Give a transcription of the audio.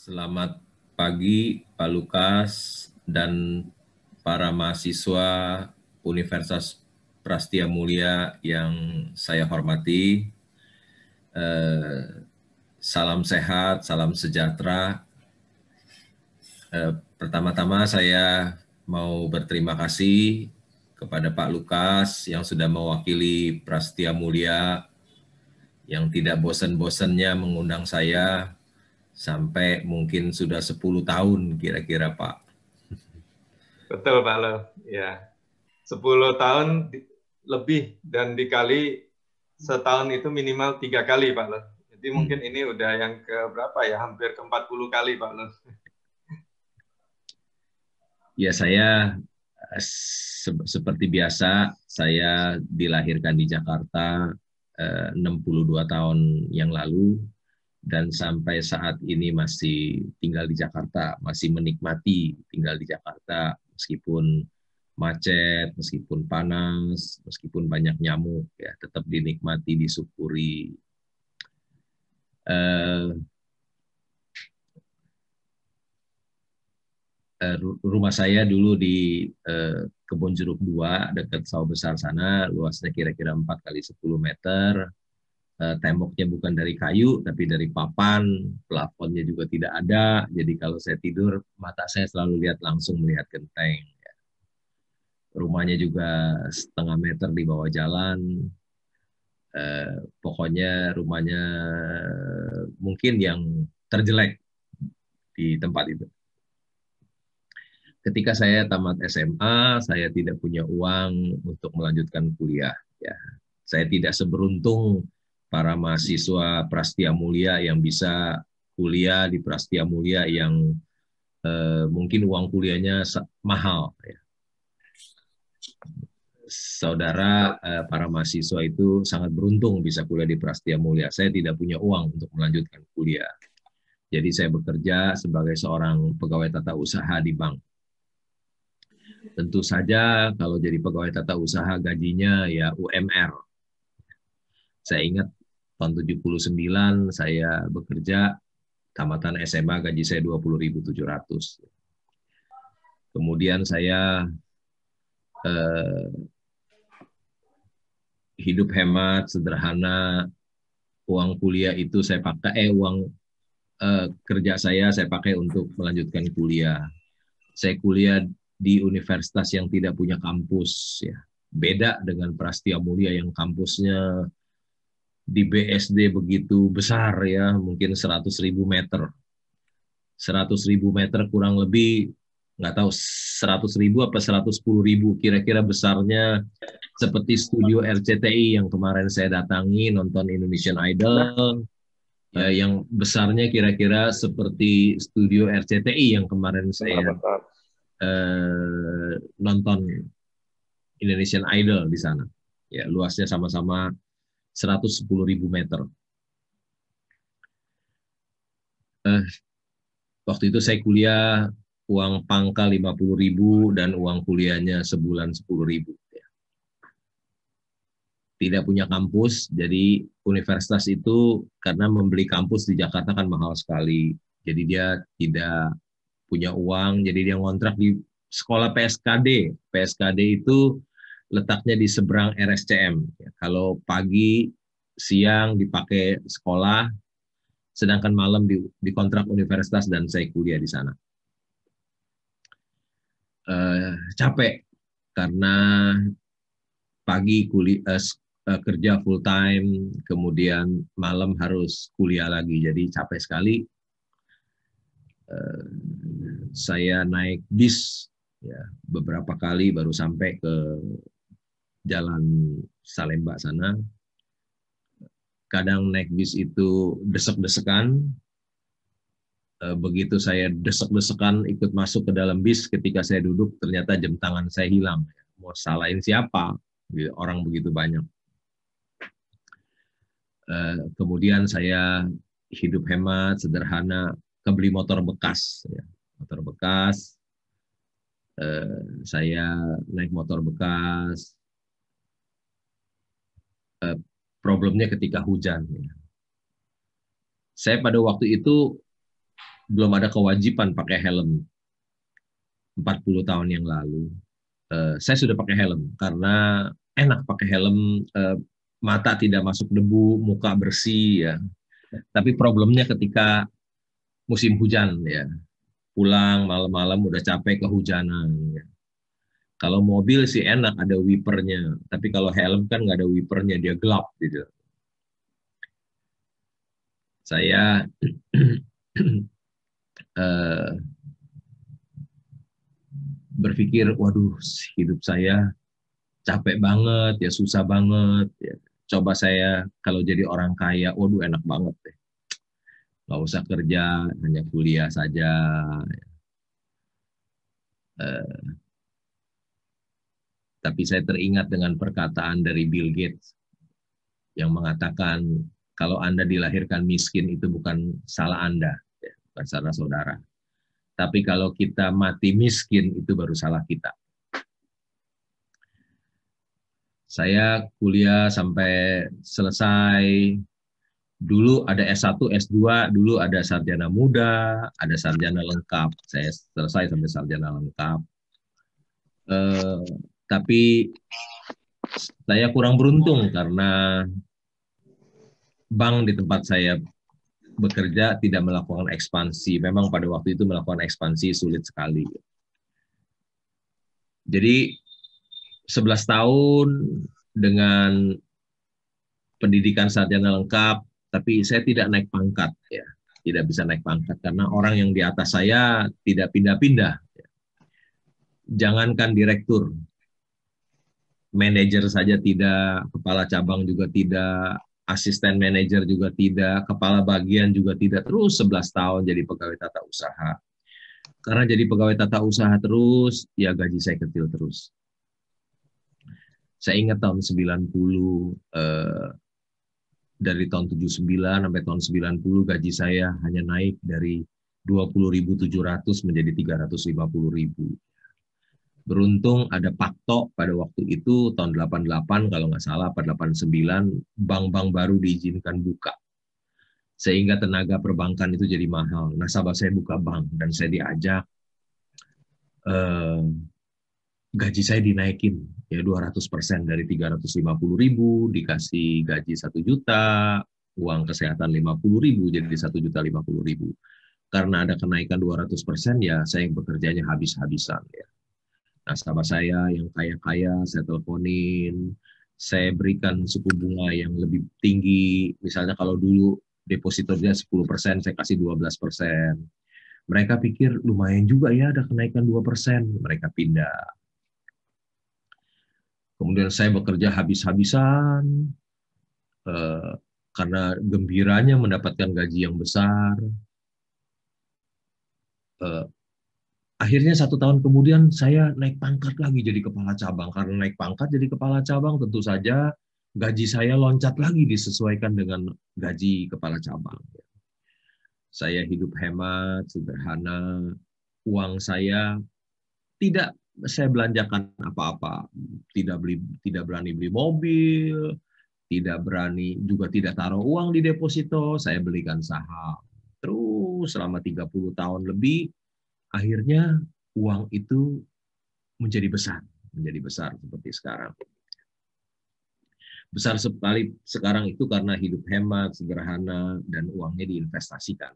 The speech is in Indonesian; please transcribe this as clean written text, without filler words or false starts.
Selamat pagi Pak Lukas dan para mahasiswa Universitas Prastia Mulia yang saya hormati. Salam sehat, salam sejahtera. Pertama-tama saya mau berterima kasih kepada Pak Lukas yang sudah mewakili Prastia Mulia yang tidak bosan-bosannya mengundang saya sampai mungkin sudah 10 tahun kira-kira Pak. Betul Pak Lo, ya 10 tahun lebih dan dikali setahun itu minimal 3 kali Pak Lo. Jadi mungkin ini udah yang ke berapa ya, hampir ke 40 kali Pak Lo. Ya saya seperti biasa, saya dilahirkan di Jakarta 62 tahun yang lalu dan sampai saat ini masih tinggal di Jakarta, masih menikmati tinggal di Jakarta meskipun macet, meskipun panas, meskipun banyak nyamuk, ya tetap dinikmati, disyukuri. Rumah saya dulu di Kebon Jeruk 2 dekat Sawah Besar sana, luasnya kira-kira 4 kali 10 meter. Temboknya bukan dari kayu tapi dari papan, plafonnya juga tidak ada. Jadi kalau saya tidur, mata saya selalu lihat langsung melihat genteng. Rumahnya juga setengah meter di bawah jalan. Pokoknya rumahnya mungkin yang terjelek di tempat itu. Ketika saya tamat SMA, saya tidak punya uang untuk melanjutkan kuliah. Ya, saya tidak seberuntung para mahasiswa Prastia Mulia yang bisa kuliah di Prastia Mulia yang mungkin uang kuliahnya mahal. Ya. Saudara, para mahasiswa itu sangat beruntung bisa kuliah di Prastia Mulia. Saya tidak punya uang untuk melanjutkan kuliah. Jadi saya bekerja sebagai seorang pegawai tata usaha di bank. Tentu saja kalau jadi pegawai tata usaha gajinya ya UMR. Saya ingat tahun 79 saya bekerja, tamatan SMA gaji saya 20.700. Kemudian saya hidup hemat, sederhana, uang kuliah itu saya pakai, uang kerja saya pakai untuk melanjutkan kuliah. Saya kuliah di universitas yang tidak punya kampus, ya. Beda dengan Prastia Mulia yang kampusnya di BSD begitu besar, ya, mungkin 100.000 meter. 100.000 meter kurang lebih, nggak tahu 100.000 apa 110.000, kira-kira besarnya seperti studio RCTI yang kemarin saya datangi nonton Indonesian Idol, ya, yang besarnya kira-kira seperti studio RCTI yang kemarin saya nonton Indonesian Idol di sana. Ya, luasnya sama-sama 110.000 meter. Waktu itu saya kuliah uang pangkal 50.000 dan uang kuliahnya sebulan 10.000. Tidak punya kampus, jadi universitas itu karena membeli kampus di Jakarta kan mahal sekali. Jadi dia tidak punya uang, jadi dia ngontrak di sekolah PSKD. PSKD itu letaknya di seberang RSCM. Kalau pagi, siang dipakai sekolah, sedangkan malam dikontrak universitas dan saya kuliah di sana. Capek karena pagi kerja full time, kemudian malam harus kuliah lagi, jadi capek sekali. Saya naik bis ya beberapa kali baru sampai ke Jalan Salemba sana. Kadang naik bis itu desek-desekan. Begitu saya desek-desekan ikut masuk ke dalam bis, ketika saya duduk ternyata jam tangan saya hilang. Mau salahin siapa? Orang begitu banyak. Kemudian saya hidup hemat, sederhana, kebeli motor bekas. Motor bekas, saya naik motor bekas. Problemnya ketika hujan. Saya pada waktu itu belum ada kewajiban pakai helm 40 tahun yang lalu. Saya sudah pakai helm karena enak pakai helm, mata tidak masuk debu, muka bersih ya. Tapi problemnya ketika musim hujan ya, pulang malam-malam udah capek kehujanan ya. Kalau mobil sih enak ada wipernya, tapi kalau helm kan nggak ada wipernya, dia gelap gitu. Saya berpikir, waduh, hidup saya capek banget, ya susah banget. Ya. Coba saya kalau jadi orang kaya, waduh enak banget deh. Nggak usah kerja, hanya kuliah saja. Tapi saya teringat dengan perkataan dari Bill Gates yang mengatakan, kalau Anda dilahirkan miskin itu bukan salah Anda, ya, bukan salah saudara. Tapi kalau kita mati miskin itu baru salah kita. Saya kuliah sampai selesai. Dulu ada S1, S2, dulu ada sarjana muda, ada sarjana lengkap. Saya selesai sampai sarjana lengkap. Tapi saya kurang beruntung karena bank di tempat saya bekerja tidak melakukan ekspansi. Memang pada waktu itu melakukan ekspansi sulit sekali. Jadi 11 tahun dengan pendidikan sarjana lengkap, tapi saya tidak naik pangkat ya. Tidak bisa naik pangkat karena orang yang di atas saya tidak pindah-pindah. Jangankan direktur, manajer saja tidak, kepala cabang juga tidak, asisten manajer juga tidak, kepala bagian juga tidak, terus 11 tahun jadi pegawai tata usaha. Karena jadi pegawai tata usaha terus, ya gaji saya kecil terus. Saya ingat tahun 90, dari tahun 79 sampai tahun 90 gaji saya hanya naik dari 20.700 menjadi 350.000. Beruntung ada Pakto pada waktu itu tahun 88 kalau nggak salah, pada 89 bank-bank baru diizinkan buka. Sehingga tenaga perbankan itu jadi mahal. Nasabah saya buka bank dan saya diajak, gaji saya dinaikin ya 200% dari 350.000 dikasih gaji 1 juta, uang kesehatan 50.000 jadi 1.050.000. Karena ada kenaikan 200% ya saya bekerjanya habis-habisan ya. Nasabah saya yang kaya-kaya saya teleponin, saya berikan suku bunga yang lebih tinggi. Misalnya kalau dulu depositornya 10%, saya kasih 12%. Mereka pikir lumayan juga ya ada kenaikan 2%, mereka pindah. Kemudian saya bekerja habis-habisan karena gembiranya mendapatkan gaji yang besar. Akhirnya 1 tahun kemudian saya naik pangkat lagi jadi kepala cabang. Karena naik pangkat jadi kepala cabang, tentu saja gaji saya loncat lagi disesuaikan dengan gaji kepala cabang. Saya hidup hemat, sederhana. Uang saya tidak saya belanjakan apa-apa. Tidak berani beli mobil, tidak berani, juga tidak taruh uang di deposito, saya belikan saham. Terus selama 30 tahun lebih, akhirnya uang itu menjadi besar seperti sekarang. Besar sekali sekarang itu karena hidup hemat, sederhana, dan uangnya diinvestasikan.